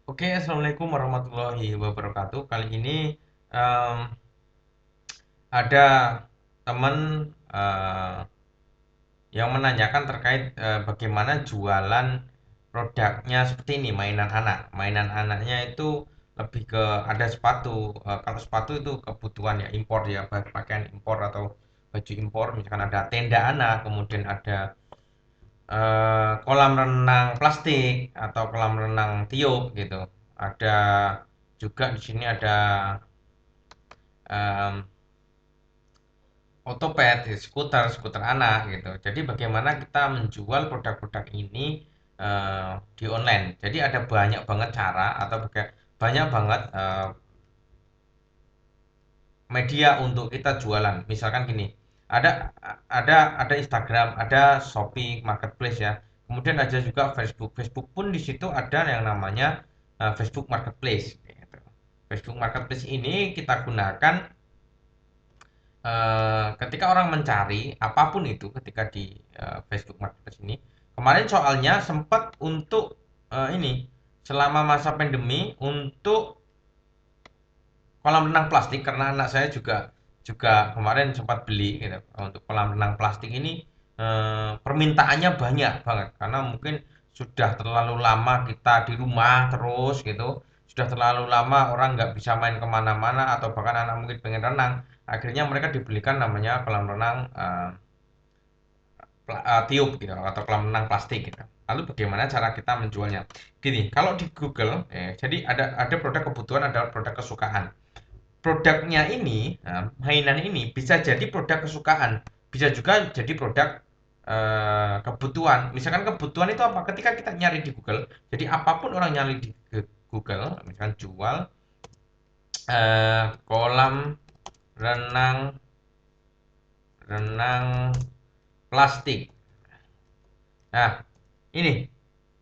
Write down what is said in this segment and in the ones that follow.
Oke, Assalamualaikum warahmatullahi wabarakatuh. Kali ini em, ada teman eh, yang menanyakan terkait bagaimana jualan produknya seperti ini, mainan anak. Mainan anaknya itu lebih ke ada sepatu. Kalau sepatu itu kebutuhan ya impor ya, pakaian impor atau baju impor. Misalkan ada tenda anak, kemudian ada kolam renang plastik atau kolam renang tiup gitu. Ada juga di sini ada em, otopet, skuter anak gitu. Jadi bagaimana kita menjual produk-produk ini di online. Jadi ada banyak banget cara atau banyak banget media untuk kita jualan. Misalkan gini, ada ada Instagram, ada Shopee Marketplace ya. Kemudian ada juga Facebook. Facebook pun di situ ada yang namanya Facebook Marketplace. Gitu. Facebook Marketplace ini kita gunakan ketika orang mencari apapun itu ketika di Facebook Marketplace ini. Kemarin soalnya sempat untuk ini selama masa pandemi untuk kolam renang plastik karena anak saya juga juga kemarin sempat beli gitu. Untuk kolam renang plastik ini permintaannya banyak banget karena mungkin sudah terlalu lama kita di rumah terus gitu, sudah terlalu lama orang nggak bisa main kemana-mana atau bahkan anak mungkin pengen renang, akhirnya mereka dibelikan namanya kolam renang tiup gitu atau kolam renang plastik gitu. Lalu bagaimana cara kita menjualnya? Gini, kalau di Google, jadi ada produk kebutuhan, ada produk kesukaan. Produknya ini, mainan ini bisa jadi produk kesukaan, bisa juga jadi produk kebutuhan. Misalkan kebutuhan itu apa? Ketika kita nyari di Google, jadi apapun orang nyari di Google, misalkan jual kolam renang renang plastik. Nah, ini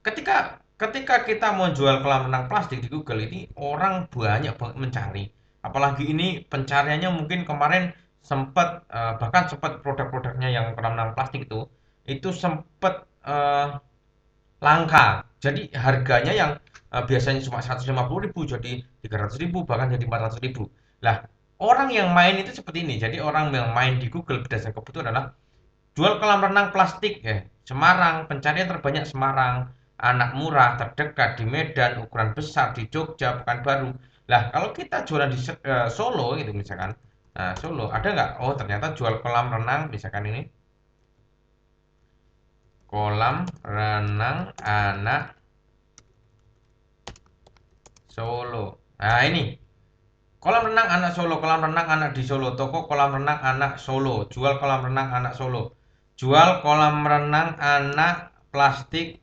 ketika ketika kita mau jual kolam renang plastik di Google ini orang banyak banget mencari. Apalagi ini pencariannya mungkin kemarin sempat bahkan sempat produk-produknya yang kolam renang plastik itu sempat langka. Jadi harganya yang biasanya cuma 150.000 jadi 300.000 bahkan jadi 400.000. Lah, orang yang main itu seperti ini. Jadi orang yang main di Google berdasarkan kebutuhan adalah jual kolam renang plastik Semarang, pencarian terbanyak Semarang, anak murah, terdekat di Medan, ukuran besar di Jogja, Pekanbaru. Lah, kalau kita jualan di Solo gitu misalkan. Nah, Solo ada nggak? Oh, ternyata jual kolam renang misalkan ini. Kolam renang anak Solo. Nah, ini kolam renang anak Solo, kolam renang anak di Solo, toko kolam renang anak Solo, jual kolam renang anak Solo, jual kolam renang anak plastik.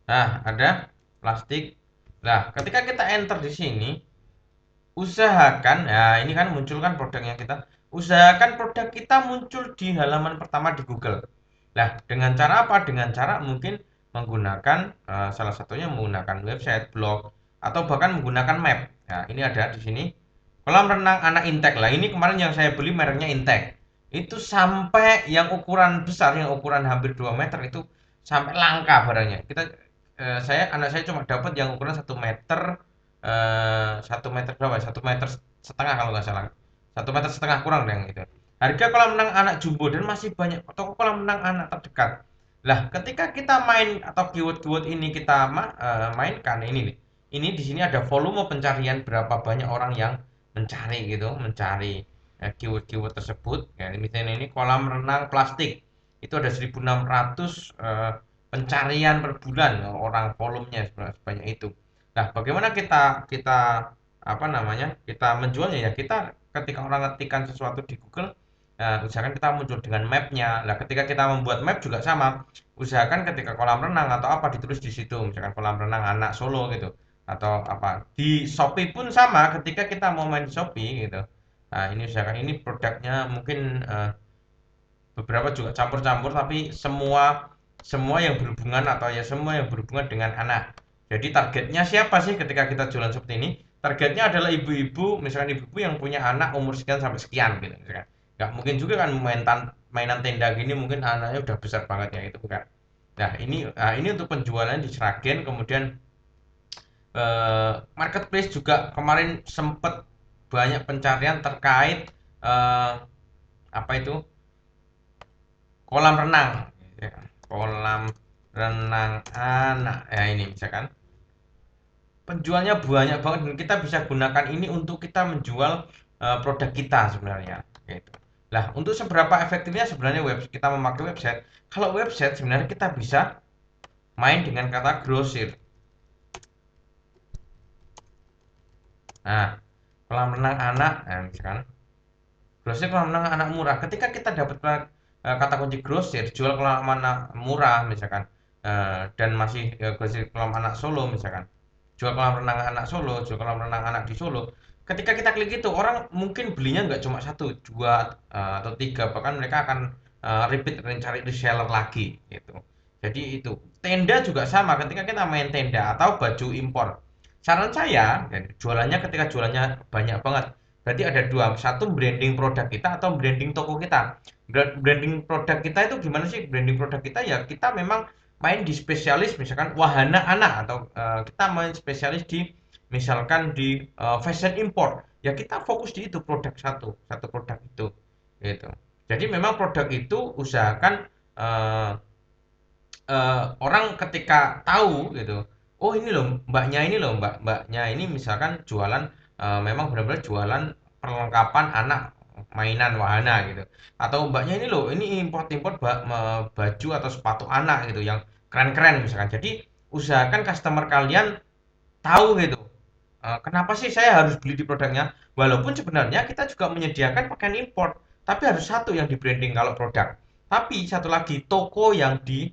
Nah, ada plastik. Nah, ketika kita enter di sini, usahakan, ya ini kan muncul kan produk yang kita, usahakan produk kita muncul di halaman pertama di Google. Nah, dengan cara apa? Dengan cara mungkin menggunakan salah satunya menggunakan website, blog, atau bahkan menggunakan map. Nah, ini ada di sini kolam renang anak Intek. Lah, ini kemarin yang saya beli mereknya Intek. Itu sampai yang ukuran besar, yang ukuran hampir 2 meter itu sampai langka barangnya. Anak saya cuma dapat yang ukuran 1 meter 1 meter berapa? 1,5 meter kalau nggak salah. 1,5 meter kurang deh itu. Harga kolam renang anak jumbo dan masih banyak toko kolam renang anak terdekat. Lah, ketika kita main atau keyword-keyword ini kita mainkan ini nih. Ini di sini ada volume pencarian berapa banyak orang yang mencari gitu, mencari keyword-keyword tersebut. Ya, misalnya ini kolam renang plastik. Itu ada 1.600 pencarian per bulan orang volumenya sebanyak itu. Nah, bagaimana kita kita apa namanya? Kita menjualnya ya kita ketika orang ngetikkan sesuatu di Google, usahakan kita muncul dengan mapnya. Nah, ketika kita membuat map juga sama. Usahakan ketika kolam renang atau apa ditulis di situ, misalkan kolam renang anak Solo gitu. Atau apa. Di Shopee pun sama ketika kita mau main di Shopee gitu. Nah, ini usahakan ini produknya mungkin beberapa juga campur-campur tapi semua semua yang berhubungan atau ya semua yang berhubungan dengan anak. Jadi targetnya siapa sih ketika kita jualan seperti ini? Targetnya adalah ibu-ibu, misalkan ibu-ibu yang punya anak umur sekian sampai sekian gitu misalkan. Nggak mungkin juga kan mainan tenda gini mungkin anaknya udah besar banget ya itu kan. Nah, ini untuk penjualan di Sragen kemudian marketplace juga kemarin sempat banyak pencarian terkait eh, apa itu kolam renang, ya kan? Kolam renang anak ya, ini misalkan penjualnya banyak banget dan kita bisa gunakan ini untuk kita menjual produk kita sebenarnya gitu. Lah, untuk seberapa efektifnya sebenarnya kita memakai website? Kalau website sebenarnya kita bisa main dengan kata grosir. Nah, kolam renang anak, nah, misalkan grosir kolam renang anak murah. Ketika kita dapat kata kunci grosir, jual kolam anak murah misalkan, dan masih grosir kolam anak Solo misalkan, jual kolam renang anak Solo, jual kolam renang anak di Solo. Ketika kita klik itu, orang mungkin belinya nggak cuma satu, dua, atau tiga, bahkan mereka akan repeat dan cari reseller lagi gitu. Jadi itu tenda juga sama, ketika kita main tenda atau baju impor. Saran saya, jualannya ketika jualannya banyak banget, berarti ada dua, satu branding produk kita atau branding toko kita. Branding produk kita itu gimana sih? Branding produk kita ya kita memang main di spesialis misalkan wahana anak, atau kita main spesialis di misalkan di fashion import, ya kita fokus di itu, produk satu satu produk itu gitu. Jadi memang produk itu usahakan eh, orang ketika tahu gitu, oh ini loh mbaknya, ini loh mbaknya ini misalkan jualan memang benar-benar jualan perlengkapan anak, mainan wahana gitu, atau mbaknya ini loh ini import-import baju atau sepatu anak gitu yang keren-keren misalkan. Jadi usahakan customer kalian tahu gitu, kenapa sih saya harus beli di produknya, walaupun sebenarnya kita juga menyediakan pakaian import, tapi harus satu yang di branding kalau produk, tapi satu lagi toko yang di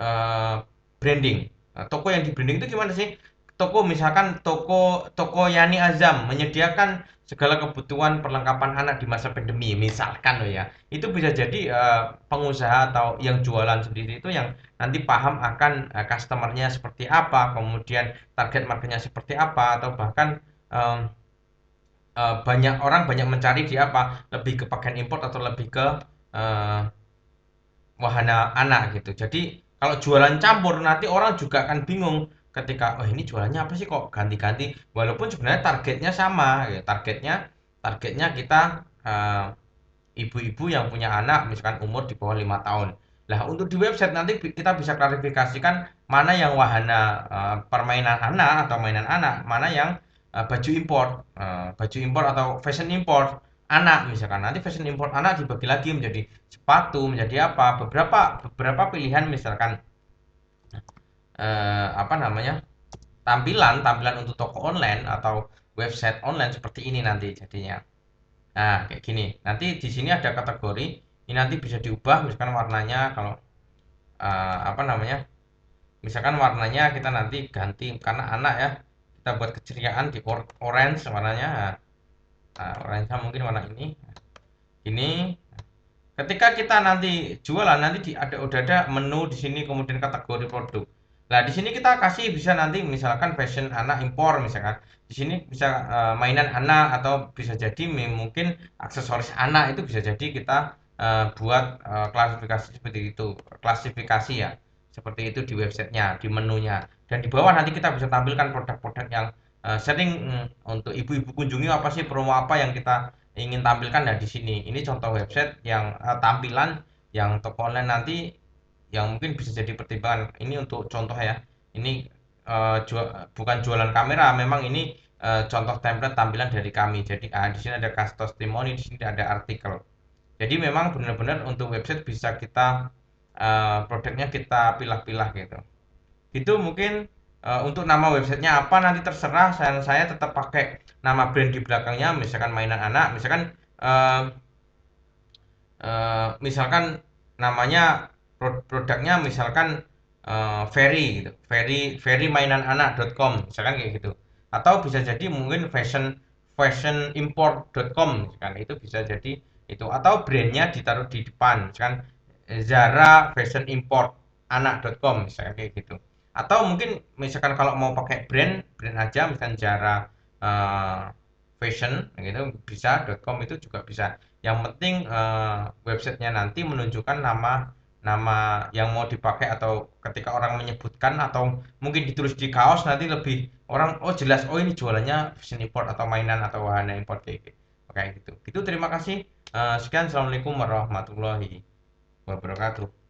eh, branding. Nah, toko yang di branding itu gimana sih? Toko misalkan toko toko Yani Azam menyediakan segala kebutuhan perlengkapan anak di masa pandemi, misalkan loh ya. Itu bisa jadi pengusaha atau yang jualan sendiri itu yang nanti paham akan customernya seperti apa, kemudian target marketnya seperti apa, atau bahkan em, banyak orang banyak mencari di apa, lebih ke pakaian import atau lebih ke eh, wahana anak gitu. Jadi kalau jualan campur nanti orang juga akan bingung ketika, oh ini jualannya apa sih kok ganti-ganti, walaupun sebenarnya targetnya sama ya. Targetnya kita eh, ibu-ibu yang punya anak misalkan umur di bawah 5 tahun. Lah, untuk di website nanti kita bisa klarifikasikan mana yang wahana permainan anak atau mainan anak, mana yang baju impor atau fashion import anak misalkan. Nanti fashion import anak dibagi lagi menjadi sepatu, menjadi apa, beberapa beberapa pilihan misalkan apa namanya, tampilan tampilan untuk toko online atau website online seperti ini nanti jadinya. Nah, kayak gini. Nanti di sini ada kategori. Ini nanti bisa diubah misalkan warnanya, kalau apa namanya? Misalkan warnanya kita nanti ganti karena anak ya. Kita buat keceriaan di orange warnanya. Nah, orange mungkin warna ini. Ini ketika kita nanti jualan, nanti udah ada menu di sini, kemudian kategori produk. Nah, di sini kita kasih bisa nanti misalkan fashion anak impor misalkan. Di sini bisa mainan anak, atau bisa jadi mungkin aksesoris anak, itu bisa jadi kita buat klasifikasi seperti itu, klasifikasi ya. Seperti itu di websitenya, di menunya. Dan di bawah nanti kita bisa tampilkan produk-produk yang sering untuk ibu-ibu kunjungi, apa sih promo apa yang kita ingin tampilkan. Nah, di sini ini contoh website yang tampilan yang toko online nanti yang mungkin bisa jadi pertimbangan. Ini untuk contoh ya. Ini bukan jualan kamera, memang ini contoh template tampilan dari kami. Jadi di sini ada case testimoni, di sini ada artikel. Jadi memang benar-benar untuk website bisa kita produknya kita pilah-pilah gitu. Itu mungkin untuk nama websitenya apa nanti terserah, saya tetap pakai nama brand di belakangnya, misalkan mainan anak, misalkan eh, misalkan namanya produknya misalkan Ferry gitu, ferry mainan anak.com misalkan kayak gitu, atau bisa jadi mungkin fashionimport.com misalkan, itu bisa jadi itu, atau brandnya ditaruh di depan misalkan Zara fashion import anak.com misalkan kayak gitu. Atau mungkin misalkan kalau mau pakai brand brand aja misalkan Zara eh, fashion gitu bisa .com, itu juga bisa. Yang penting websitenya nanti menunjukkan nama nama yang mau dipakai atau ketika orang menyebutkan atau mungkin ditulis di kaos nanti lebih orang oh jelas oh ini jualannya fashion import atau mainan atau wahana import kayak gitu. Gitu terima kasih. Sekian assalamualaikum warahmatullahi wabarakatuh.